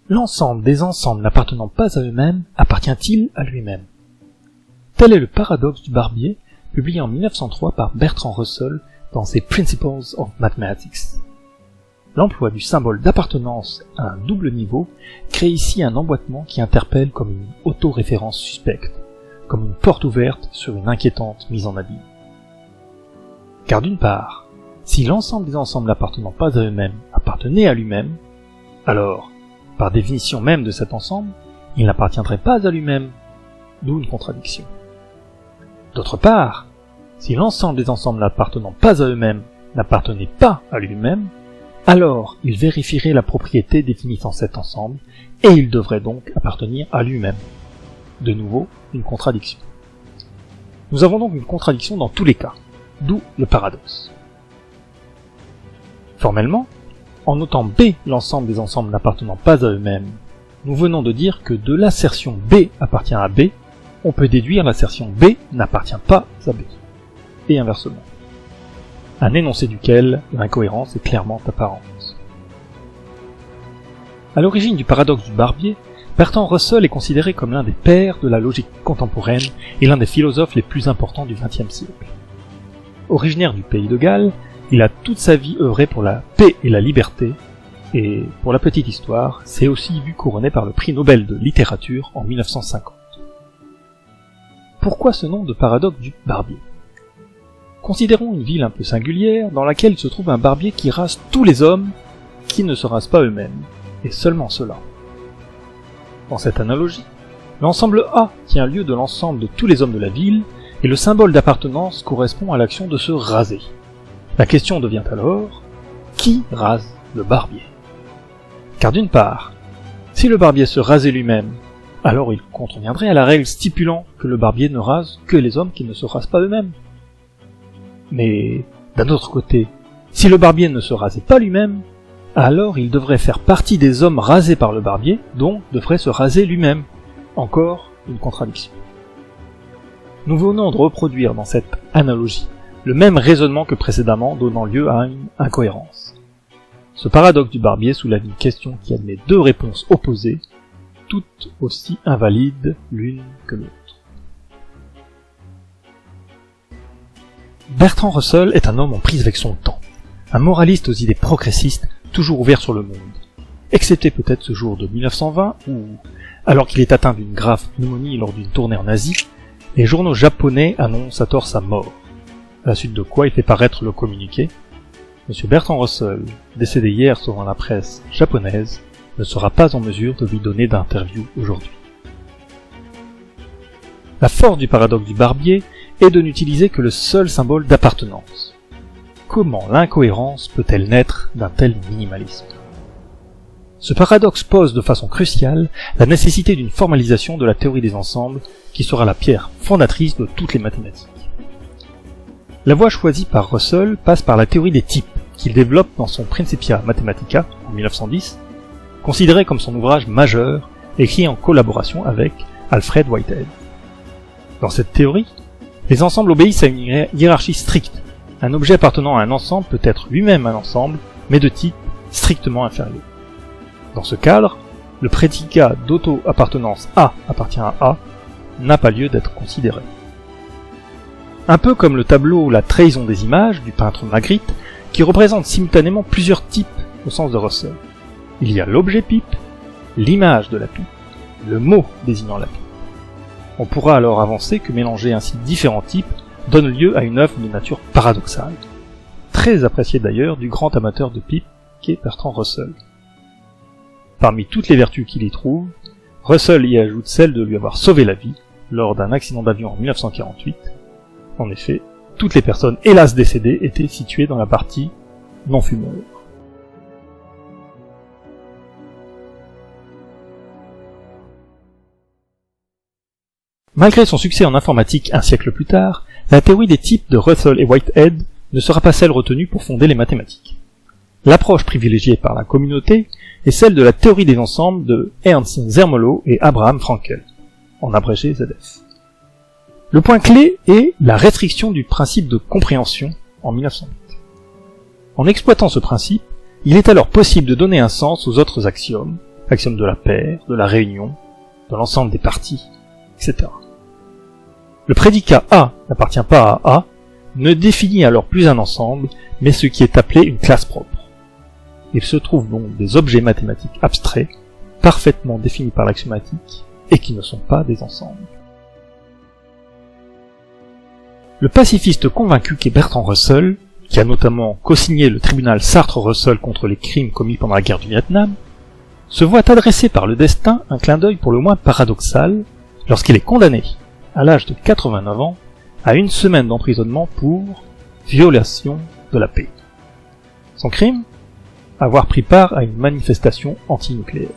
L'ensemble des ensembles n'appartenant pas à eux-mêmes appartient-il à lui-même? Tel est le paradoxe du barbier, publié en 1903 par Bertrand Russell dans ses Principles of Mathematics. L'emploi du symbole d'appartenance à un double niveau crée ici un emboîtement qui interpelle comme une autoréférence suspecte, comme une porte ouverte sur une inquiétante mise en abîme. Car d'une part, si l'ensemble des ensembles n'appartenant pas à eux-mêmes appartenait à lui-même, alors, par définition même de cet ensemble, il n'appartiendrait pas à lui-même, d'où une contradiction. D'autre part, si l'ensemble des ensembles n'appartenant pas à eux-mêmes n'appartenait pas à lui-même, alors il vérifierait la propriété définissant cet ensemble, et il devrait donc appartenir à lui-même. De nouveau, une contradiction. Nous avons donc une contradiction dans tous les cas, d'où le paradoxe. Formellement, en notant B l'ensemble des ensembles n'appartenant pas à eux-mêmes, nous venons de dire que de l'assertion B appartient à B, on peut déduire l'assertion B n'appartient pas à B, et inversement. Un énoncé duquel l'incohérence est clairement apparente. À l'origine du paradoxe du barbier, Bertrand Russell est considéré comme l'un des pères de la logique contemporaine et l'un des philosophes les plus importants du XXe siècle. Originaire du pays de Galles, il a toute sa vie œuvré pour la paix et la liberté, et, pour la petite histoire, s'est aussi vu couronné par le prix Nobel de littérature en 1950. Pourquoi ce nom de paradoxe du barbier? Considérons une ville un peu singulière dans laquelle se trouve un barbier qui rase tous les hommes qui ne se rasent pas eux-mêmes, et seulement ceux-là. Dans cette analogie, l'ensemble A tient lieu de l'ensemble de tous les hommes de la ville, et le symbole d'appartenance correspond à l'action de se raser. La question devient alors, qui rase le barbier? Car d'une part, si le barbier se rasait lui-même, alors il contreviendrait à la règle stipulant que le barbier ne rase que les hommes qui ne se rasent pas eux-mêmes. Mais, d'un autre côté, si le barbier ne se rasait pas lui-même, alors il devrait faire partie des hommes rasés par le barbier, donc devrait se raser lui-même. Encore une contradiction. Nous venons de reproduire dans cette analogie le même raisonnement que précédemment, donnant lieu à une incohérence. Ce paradoxe du barbier soulève une question qui admet deux réponses opposées, toutes aussi invalides l'une que l'autre. Bertrand Russell est un homme en prise avec son temps, un moraliste aux idées progressistes, toujours ouvert sur le monde, excepté peut-être ce jour de 1920 où, alors qu'il est atteint d'une grave pneumonie lors d'une tournée en Asie, les journaux japonais annoncent à tort sa mort, à la suite de quoi il fait paraître le communiqué. Monsieur Bertrand Russell, décédé hier selon la presse japonaise, ne sera pas en mesure de lui donner d'interview aujourd'hui. La force du paradoxe du barbier est de n'utiliser que le seul symbole d'appartenance. Comment l'incohérence peut-elle naître d'un tel minimalisme? Ce paradoxe pose de façon cruciale la nécessité d'une formalisation de la théorie des ensembles qui sera la pierre fondatrice de toutes les mathématiques. La voie choisie par Russell passe par la théorie des types qu'il développe dans son Principia Mathematica en 1910, considéré comme son ouvrage majeur, écrit en collaboration avec Alfred Whitehead. Dans cette théorie, les ensembles obéissent à une hiérarchie stricte. Un objet appartenant à un ensemble peut être lui-même un ensemble, mais de type strictement inférieur. Dans ce cadre, le prédicat d'auto-appartenance A appartient à A n'a pas lieu d'être considéré. Un peu comme le tableau La trahison des images du peintre Magritte, qui représente simultanément plusieurs types au sens de Russell. Il y a l'objet pipe, l'image de la pipe, le mot désignant la pipe. On pourra alors avancer que mélanger ainsi différents types donne lieu à une œuvre de nature paradoxale, très appréciée d'ailleurs du grand amateur de pipe qu'est Bertrand Russell. Parmi toutes les vertus qu'il y trouve, Russell y ajoute celle de lui avoir sauvé la vie lors d'un accident d'avion en 1948. En effet, toutes les personnes hélas décédées étaient situées dans la partie non-fumeur. Malgré son succès en informatique un siècle plus tard, la théorie des types de Russell et Whitehead ne sera pas celle retenue pour fonder les mathématiques. L'approche privilégiée par la communauté est celle de la théorie des ensembles de Ernst Zermelo et Abraham Frankel, en abrégé ZF. Le point clé est la restriction du principe de compréhension en 1908. En exploitant ce principe, il est alors possible de donner un sens aux autres axiomes, axiome de la paire, de la réunion, de l'ensemble des parties, etc. Le prédicat A n'appartient pas à A, ne définit alors plus un ensemble, mais ce qui est appelé une classe propre. Il se trouve donc des objets mathématiques abstraits, parfaitement définis par l'axiomatique, et qui ne sont pas des ensembles. Le pacifiste convaincu qu'est Bertrand Russell, qui a notamment co-signé le tribunal Sartre-Russell contre les crimes commis pendant la guerre du Vietnam, se voit adresser par le destin un clin d'œil pour le moins paradoxal lorsqu'il est condamné, à l'âge de 89 ans, à 1 semaine d'emprisonnement pour violation de la paix. Son crime ? Avoir pris part à une manifestation antinucléaire.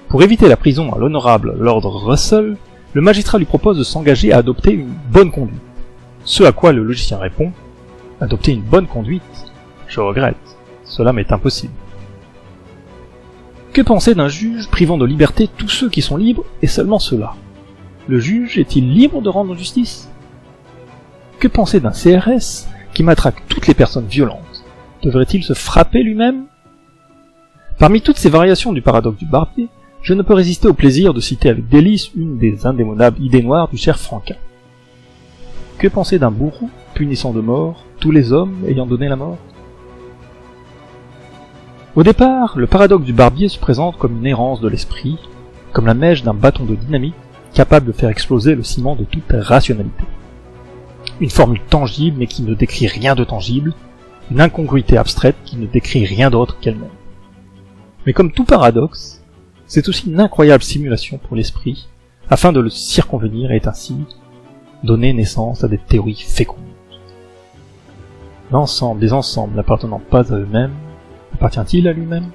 Pour éviter la prison à l'honorable Lord Russell, le magistrat lui propose de s'engager à adopter une bonne conduite. Ce à quoi le logicien répond : adopter une bonne conduite ? Je regrette, cela m'est impossible. Que penser d'un juge privant de liberté tous ceux qui sont libres et seulement ceux-là ? Le juge est-il libre de rendre justice ? Que penser d'un CRS qui matraque toutes les personnes violentes ? Devrait-il se frapper lui-même ? Parmi toutes ces variations du paradoxe du barbier, je ne peux résister au plaisir de citer avec délice une des indémodables idées noires du cher Franquin. Que penser d'un bourreau punissant de mort tous les hommes ayant donné la mort ? Au départ, le paradoxe du barbier se présente comme une errance de l'esprit, comme la mèche d'un bâton de dynamite capable de faire exploser le ciment de toute rationalité. Une formule tangible mais qui ne décrit rien de tangible, une incongruité abstraite qui ne décrit rien d'autre qu'elle-même. Mais comme tout paradoxe, c'est aussi une incroyable simulation pour l'esprit, afin de le circonvenir et ainsi donner naissance à des théories fécondes. L'ensemble des ensembles n'appartenant pas à eux-mêmes, appartient-il à lui-même ?